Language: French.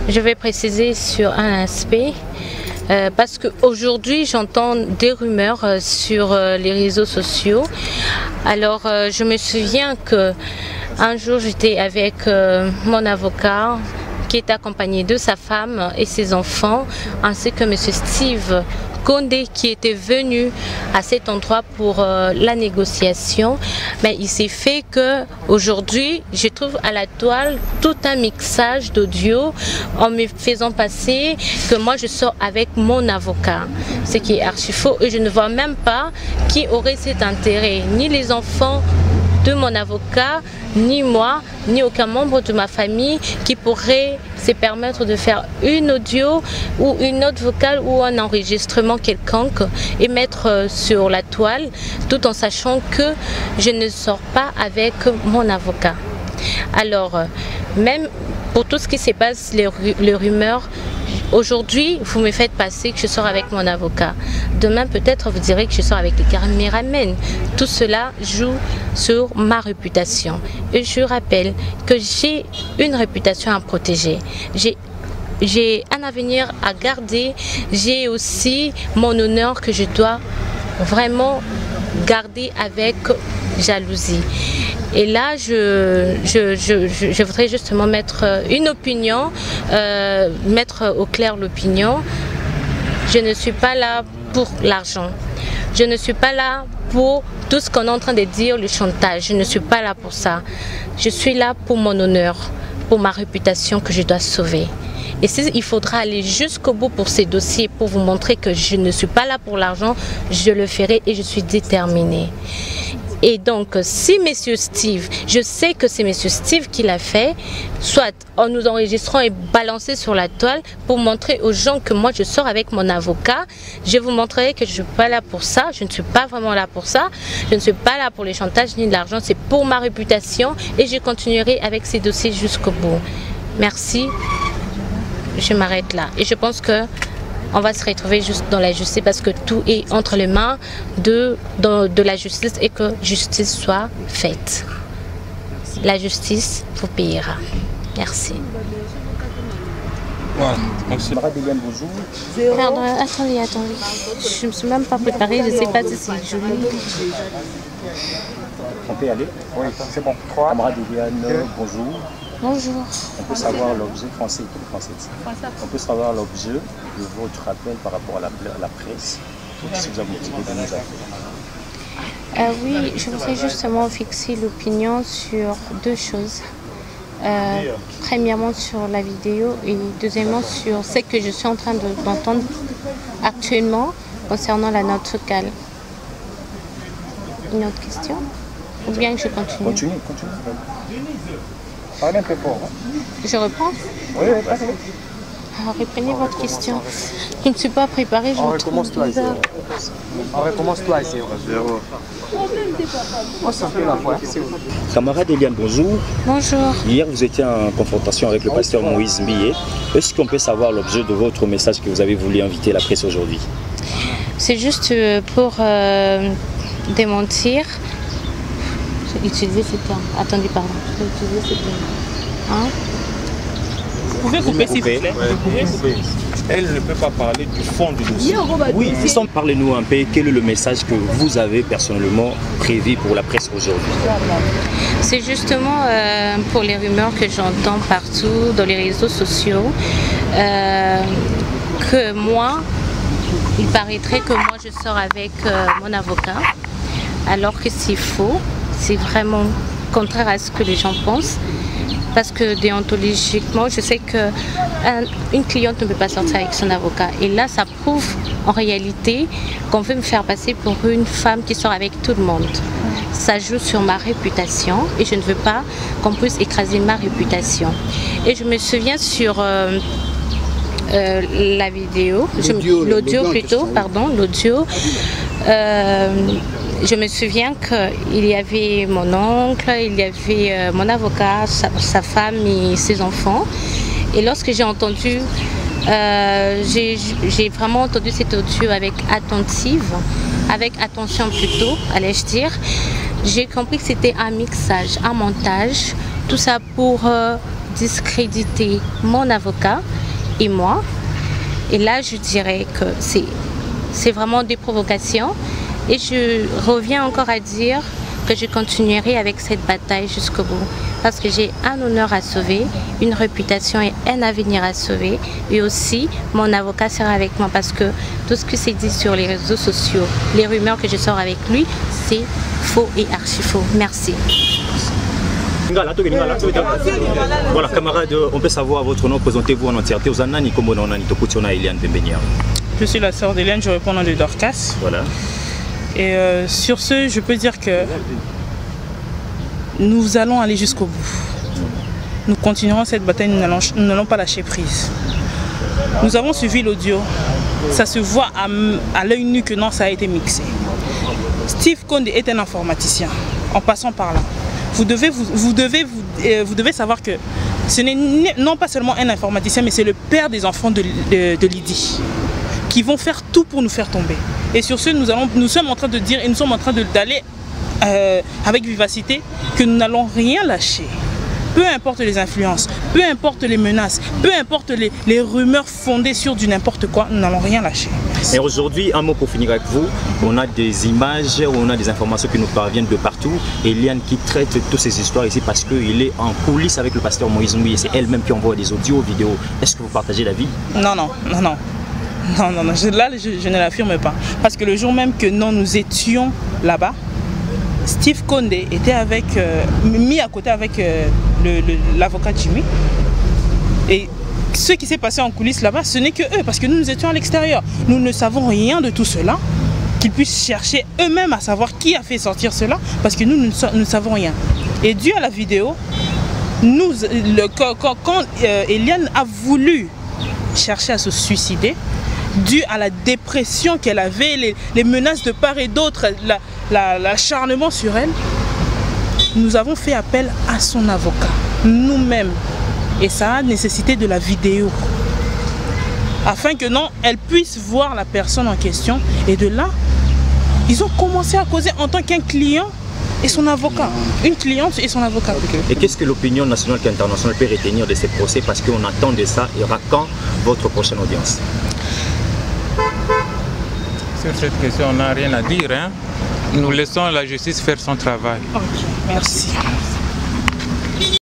Je vais préciser sur un aspect. Parce qu'aujourd'hui, j'entends des rumeurs sur les réseaux sociaux. Alors, je me souviens qu'un jour, j'étais avec mon avocat qui est accompagné de sa femme et ses enfants, ainsi que M. Steve Condé qui était venu à cet endroit pour la négociation. Mais il s'est fait qu'aujourd'hui, je trouve à la toile tout un mixage d'audio en me faisant passer que moi je sors avec mon avocat. Ce qui est archi faux et je ne vois même pas qui aurait cet intérêt, ni les enfants de mon avocat, ni moi, ni aucun membre de ma famille qui pourrait se permettre de faire une audio ou une note vocale ou un enregistrement quelconque et mettre sur la toile tout en sachant que je ne sors pas avec mon avocat. Alors, même pour tout ce qui se passe, les rumeurs, aujourd'hui, vous me faites passer que je sors avec mon avocat. Demain, peut-être, vous direz que je sors avec les caméramans. Tout cela joue sur ma réputation. Et je rappelle que j'ai une réputation à protéger. J'ai un avenir à garder. J'ai aussi mon honneur que je dois vraiment garder avec jalousie. Et là, je voudrais justement mettre une opinion, mettre au clair l'opinion. Je ne suis pas là pour l'argent. Je ne suis pas là pour tout ce qu'on est en train de dire, le chantage. Je ne suis pas là pour ça. Je suis là pour mon honneur, pour ma réputation que je dois sauver. Et s'il faudra aller jusqu'au bout pour ces dossiers, pour vous montrer que je ne suis pas là pour l'argent, je le ferai et je suis déterminée. Et donc, si M. Steve, je sais que c'est M. Steve qui l'a fait, soit en nous enregistrant et balancer sur la toile pour montrer aux gens que moi je sors avec mon avocat, je vous montrerai que je ne suis pas là pour ça, je ne suis pas vraiment là pour ça, je ne suis pas là pour les chantages ni de l'argent, c'est pour ma réputation et je continuerai avec ces dossiers jusqu'au bout. Merci, je m'arrête là. Et je pense que on va se retrouver juste dans la justice parce que tout est entre les mains de la justice et que justice soit faite. La justice vous payera. Merci. Pardon, attendez. Je ne me suis même pas préparée, je ne sais pas si c'est joli. On peut y aller? Oui, c'est bon. 3. Camarade Liliane, bonjour. Bonjour. On peut savoir l'objet français, on peut savoir l'objet de votre appel par rapport à la presse. Si vous avez un petit peu de nous appeler. Oui, je voudrais justement fixer l'opinion sur deux choses. Premièrement sur la vidéo et deuxièmement sur ce que je suis en train d'entendre actuellement concernant la note vocale. Une autre question? Ou bien que je continue? Continue. Parlez un peu fort. Je reprends? Oui, parlez. Alors, reprenez votre question. Je ne suis pas préparée, je me trouve bizarre. On recommence toi ici. On s'en fait la fois. Camarade Eliane, bonjour. Bonjour. Hier, vous étiez en confrontation avec le pasteur Moïse Millet. Est-ce qu'on peut savoir l'objet de votre message que vous avez voulu inviter la presse aujourd'hui? C'est juste pour démentir. J'ai utilisé ce terme. Attendez, pardon. J'ai utilisé ce terme. Hein? Vous pouvez couper s'il vous plaît. Elle ne peut pas parler du fond du dossier. Oui, parlez-nous un peu. Quel est le message que vous avez personnellement prévu pour la presse aujourd'hui? C'est justement pour les rumeurs que j'entends partout dans les réseaux sociaux que moi, il paraîtrait que moi je sors avec mon avocat alors que c'est faux, c'est vraiment contraire à ce que les gens pensent. Parce que déontologiquement, je sais qu'une cliente ne peut pas sortir avec son avocat. Et là, ça prouve en réalité qu'on veut me faire passer pour une femme qui sort avec tout le monde. Ça joue sur ma réputation et je ne veux pas qu'on puisse écraser ma réputation. Et je me souviens sur la vidéo, l'audio plutôt, pardon, l'audio. Je me souviens qu'il y avait mon oncle, il y avait mon avocat, sa femme et ses enfants. Et lorsque j'ai entendu, j'ai vraiment entendu cet audio avec attention plutôt, allais-je dire. J'ai compris que c'était un mixage, un montage, tout ça pour discréditer mon avocat et moi. Et là, je dirais que c'est vraiment des provocations. Et je reviens encore à dire que je continuerai avec cette bataille jusqu'au bout. Parce que j'ai un honneur à sauver, une réputation et un avenir à sauver. Et aussi, mon avocat sera avec moi parce que tout ce qui s'est dit sur les réseaux sociaux, les rumeurs que je sors avec lui, c'est faux et archi faux. Merci. Voilà, camarades, on peut savoir votre nom, présentez-vous en entièreté. Je suis la sœur d'Eliane, je réponds au nom de Dorcas. Voilà. Et sur ce, je peux dire que nous allons aller jusqu'au bout. Nous continuerons cette bataille, nous n'allons pas lâcher prise. Nous avons suivi l'audio. Ça se voit à l'œil nu que non, ça a été mixé. Steve Condé est un informaticien, en passant par là. Vous devez savoir que ce n'est non pas seulement un informaticien, mais c'est le père des enfants de Lydie, qui vont faire tout pour nous faire tomber. Et sur ce, nous sommes en train de dire, et nous sommes en train d'aller avec vivacité, que nous n'allons rien lâcher. Peu importe les influences, peu importe les menaces, peu importe les rumeurs fondées sur du n'importe quoi, nous n'allons rien lâcher. Et aujourd'hui, un mot pour finir avec vous, on a des images, on a des informations qui nous parviennent de partout. Eliane qui traite toutes ces histoires ici parce qu'il est en coulisses avec le pasteur Moïse Mouye, c'est elle-même qui envoie des audios, vidéos. Est-ce que vous partagez l'avis? Non. Là, je ne l'affirme pas. Parce que le jour même que nous étions là-bas, Steve Condé était mis à côté avec l'avocat Jimmy. Et ce qui s'est passé en coulisses là-bas, ce n'est que eux, parce que nous étions à l'extérieur. Nous ne savons rien de tout cela. Qu'ils puissent chercher eux-mêmes à savoir qui a fait sortir cela, parce que nous ne savons rien. Et dû à la vidéo, quand Eliane a voulu chercher à se suicider, dû à la dépression qu'elle avait, les menaces de part et d'autre, l'acharnement sur elle, nous avons fait appel à son avocat, nous-mêmes. Et ça a nécessité de la vidéo, afin que elle puisse voir la personne en question. Et de là, ils ont commencé à causer en tant qu'un client et son avocat, une cliente et son avocat. Et qu'est-ce que l'opinion nationale et internationale peut retenir de ces procès? Parce qu'on attend de ça. Il y aura quand votre prochaine audience? Sur cette question, on n'a rien à dire. Nous laissons la justice faire son travail. Ok, merci.